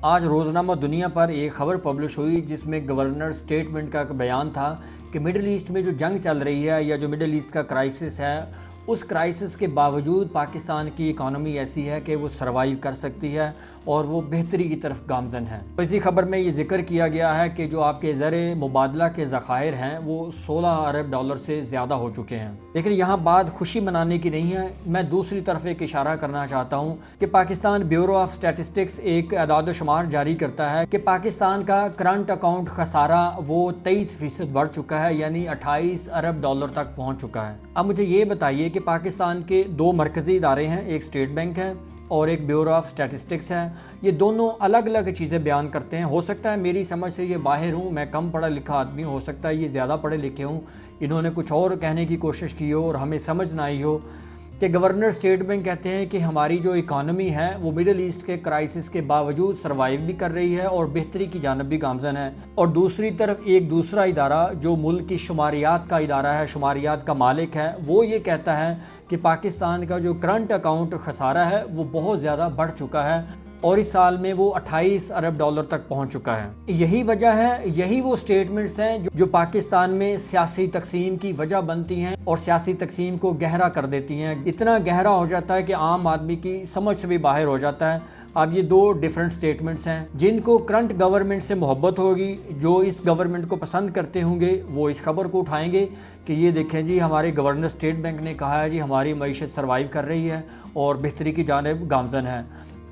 آج روزنامہ دنیا پر ایک خبر پبلش ہوئی جس میں گورنر اسٹیٹمنٹ کا بیان تھا کہ مڈل ایسٹ میں جو جنگ چل رہی ہے یا جو مڈل ایسٹ کا کرائسس ہے، اس کرائسس کے باوجود پاکستان کی اکانومی ایسی ہے کہ وہ سروائیو کر سکتی ہے اور وہ بہتری کی طرف گامزن ہے۔ اسی خبر میں یہ ذکر کیا گیا ہے کہ جو آپ کے زر مبادلہ کے ذخائر ہیں وہ 16 ارب ڈالر سے زیادہ ہو چکے ہیں۔ لیکن یہاں بات خوشی منانے کی نہیں ہے، میں دوسری طرف ایک اشارہ کرنا چاہتا ہوں کہ پاکستان بیورو آف اسٹیٹسٹکس ایک اعداد و شمار جاری کرتا ہے کہ پاکستان کا کرنٹ اکاؤنٹ خسارہ وہ 23% بڑھ چکا ہے، یعنی 28 ارب ڈالر تک پہنچ چکا ہے۔ اب مجھے یہ بتائیے کہ پاکستان کے دو مرکزی ادارے ہیں، ایک اسٹیٹ بینک ہے اور ایک بیورو آف اسٹیٹسٹکس ہے، یہ دونوں الگ الگ چیزیں بیان کرتے ہیں۔ ہو سکتا ہے میری سمجھ سے یہ باہر ہوں، میں کم پڑھا لکھا آدمی ہوں، ہو سکتا ہے یہ زیادہ پڑھے لکھے ہوں، انہوں نے کچھ اور کہنے کی کوشش کی ہو اور ہمیں سمجھ نہ آئی ہو کہ گورنر اسٹیٹ بینک کہتے ہیں کہ ہماری جو اکانومی ہے وہ مڈل ایسٹ کے کرائسس کے باوجود سروائیو بھی کر رہی ہے اور بہتری کی جانب بھی گامزن ہے، اور دوسری طرف ایک دوسرا ادارہ جو ملک کی شماریات کا ادارہ ہے، شماریات کا مالک ہے، وہ یہ کہتا ہے کہ پاکستان کا جو کرنٹ اکاؤنٹ خسارہ ہے وہ بہت زیادہ بڑھ چکا ہے اور اس سال میں وہ 28 ارب ڈالر تک پہنچ چکا ہے۔ یہی وجہ ہے، یہی وہ سٹیٹمنٹس ہیں جو پاکستان میں سیاسی تقسیم کی وجہ بنتی ہیں اور سیاسی تقسیم کو گہرا کر دیتی ہیں، اتنا گہرا ہو جاتا ہے کہ عام آدمی کی سمجھ سے بھی باہر ہو جاتا ہے۔ اب یہ دو ڈیفرنٹ سٹیٹمنٹس ہیں، جن کو کرنٹ گورنمنٹ سے محبت ہوگی، جو اس گورنمنٹ کو پسند کرتے ہوں گے، وہ اس خبر کو اٹھائیں گے کہ یہ دیکھیں جی ہمارے گورنر اسٹیٹ بینک نے کہا ہے جی ہماری معیشت سروائیو کر رہی ہے اور بہتری کی جانب گامزن ہے،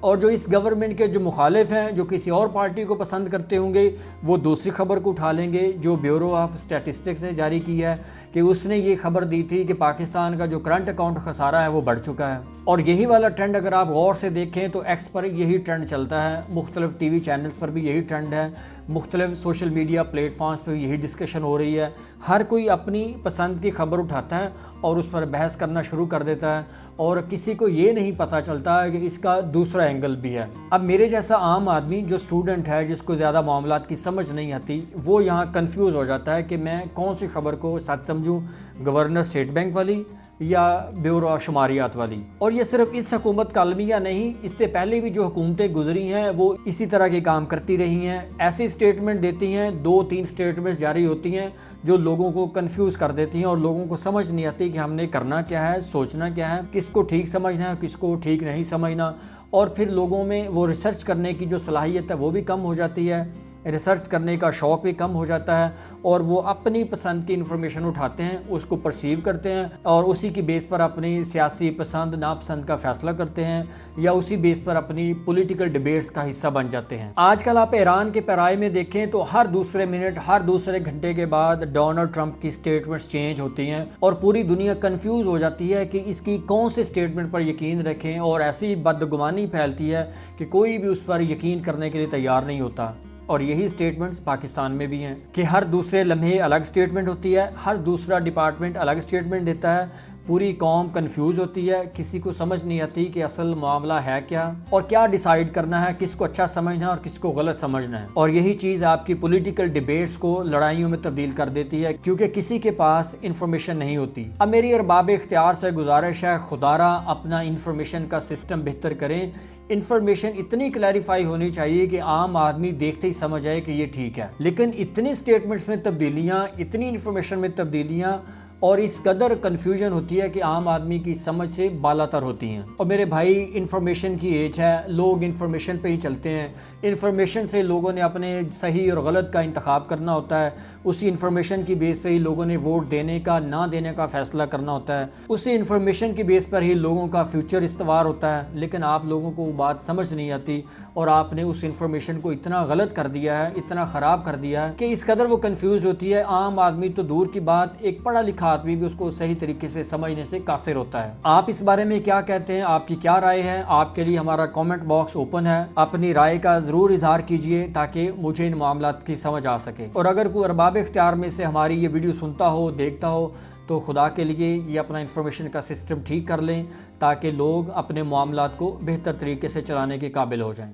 اور جو اس گورنمنٹ کے جو مخالف ہیں، جو کسی اور پارٹی کو پسند کرتے ہوں گے، وہ دوسری خبر کو اٹھا لیں گے جو بیورو آف اسٹیٹسٹکس نے جاری کی ہے کہ اس نے یہ خبر دی تھی کہ پاکستان کا جو کرنٹ اکاؤنٹ خسارہ ہے وہ بڑھ چکا ہے۔ اور یہی والا ٹرینڈ اگر آپ غور سے دیکھیں تو ایکس پر یہی ٹرینڈ چلتا ہے، مختلف ٹی وی چینلز پر بھی یہی ٹرینڈ ہے، مختلف سوشل میڈیا پلیٹ فارمز پہ یہی ڈسکشن ہو رہی ہے، ہر کوئی اپنی پسند کی خبر اٹھاتا ہے اور اس پر بحث کرنا شروع کر دیتا ہے، اور کسی کو یہ نہیں پتہ چلتا ہے کہ اس کا دوسرا اینگل بھی ہے۔ اب میرے جیسا عام آدمی جو اسٹوڈنٹ ہے، جس کو زیادہ معاملات کی سمجھ نہیں آتی، وہ یہاں کنفیوز ہو جاتا ہے کہ میں کون سی خبر کو سچ سمجھوں، گورنر اسٹیٹ بینک والی یا بیورو آف شماریات والی۔ اور یہ صرف اس حکومت کا المیہ نہیں، اس سے پہلے بھی جو حکومتیں گزری ہیں وہ اسی طرح کے کام کرتی رہی ہیں، ایسی سٹیٹمنٹ دیتی ہیں، 2-3 سٹیٹمنٹس جاری ہوتی ہیں جو لوگوں کو کنفیوز کر دیتی ہیں اور لوگوں کو سمجھ نہیں آتی کہ ہم نے کرنا کیا ہے، سوچنا کیا ہے، کس کو ٹھیک سمجھنا ہے، کس کو ٹھیک نہیں سمجھنا، اور پھر لوگوں میں وہ ریسرچ کرنے کی جو صلاحیت ہے وہ بھی کم ہو جاتی ہے، ریسرچ کرنے کا شوق بھی کم ہو جاتا ہے، اور وہ اپنی پسند کی انفارمیشن اٹھاتے ہیں، اس کو پرسیو کرتے ہیں اور اسی کی بیس پر اپنی سیاسی پسند ناپسند کا فیصلہ کرتے ہیں، یا اسی بیس پر اپنی پولیٹیکل ڈیبیٹس کا حصہ بن جاتے ہیں۔ آج کل آپ ایران کے پیرائے میں دیکھیں تو ہر دوسرے منٹ، ہر دوسرے گھنٹے کے بعد ڈونلڈ ٹرمپ کی سٹیٹمنٹس چینج ہوتی ہیں اور پوری دنیا کنفیوز ہو جاتی ہے کہ اس کی کون سے سٹیٹمنٹ پر یقین رکھیں، اور ایسی بدگمانی پھیلتی ہے کہ کوئی بھی اس پر یقین کرنے کے لیے تیار نہیں ہوتا۔ اور یہی سٹیٹمنٹس پاکستان میں بھی ہیں کہ ہر دوسرے لمحے الگ سٹیٹمنٹ ہوتی ہے، ہر دوسرا ڈپارٹمنٹ الگ سٹیٹمنٹ دیتا ہے، پوری قوم کنفیوز ہوتی ہے، کسی کو سمجھ نہیں آتی کہ اصل معاملہ ہے کیا اور کیا ڈیسائیڈ کرنا ہے، کس کو اچھا سمجھنا ہے اور کس کو غلط سمجھنا ہے۔ اور یہی چیز آپ کی پولیٹیکل ڈیبیٹس کو لڑائیوں میں تبدیل کر دیتی ہے، کیونکہ کسی کے پاس انفارمیشن نہیں ہوتی۔ اب میری ارباب اختیار سے گزارش ہے، خدا را اپنا انفارمیشن کا سسٹم بہتر کریں، انفارمیشن اتنی کلیریفائی ہونی چاہیے کہ عام آدمی دیکھتے ہی سمجھ آئے کہ یہ ٹھیک ہے، لیکن اتنی سٹیٹمنٹس میں تبدیلیاں، اتنی انفارمیشن میں تبدیلیاں اور اس قدر کنفیوژن ہوتی ہے کہ عام آدمی کی سمجھ سے بالاتر ہوتی ہیں۔ اور میرے بھائی، انفارمیشن کی ایج ہے، لوگ انفارمیشن پہ ہی چلتے ہیں، انفارمیشن سے لوگوں نے اپنے صحیح اور غلط کا انتخاب کرنا ہوتا ہے، اسی انفارمیشن کی بیس پہ ہی لوگوں نے ووٹ دینے کا نہ دینے کا فیصلہ کرنا ہوتا ہے، اسی انفارمیشن کی بیس پر ہی لوگوں کا فیوچر استوار ہوتا ہے، لیکن آپ لوگوں کو وہ بات سمجھ نہیں آتی اور آپ نے اس انفارمیشن کو اتنا غلط کر دیا ہے، اتنا خراب کر دیا ہے کہ اس قدر وہ کنفیوز ہوتی ہے، عام آدمی تو دور کی بات، ایک پڑھا لکھا آدمی بھی اس کو صحیح طریقے سے سمجھنے سے قاصر ہوتا ہے۔ آپ اس بارے میں کیا کہتے ہیں؟ آپ کی کیا رائے ہے؟ آپ کے لیے ہمارا کامنٹ باکس اوپن ہے، اپنی رائے کا ضرور اظہار کیجئے تاکہ مجھے ان معاملات کی سمجھ آ سکے۔ اور اگر کوئی ارباب اختیار میں سے ہماری یہ ویڈیو سنتا ہو، دیکھتا ہو، تو خدا کے لیے یہ اپنا انفارمیشن کا سسٹم ٹھیک کر لیں تاکہ لوگ اپنے معاملات کو بہتر طریقے سے چلانے کے قابل ہو جائیں۔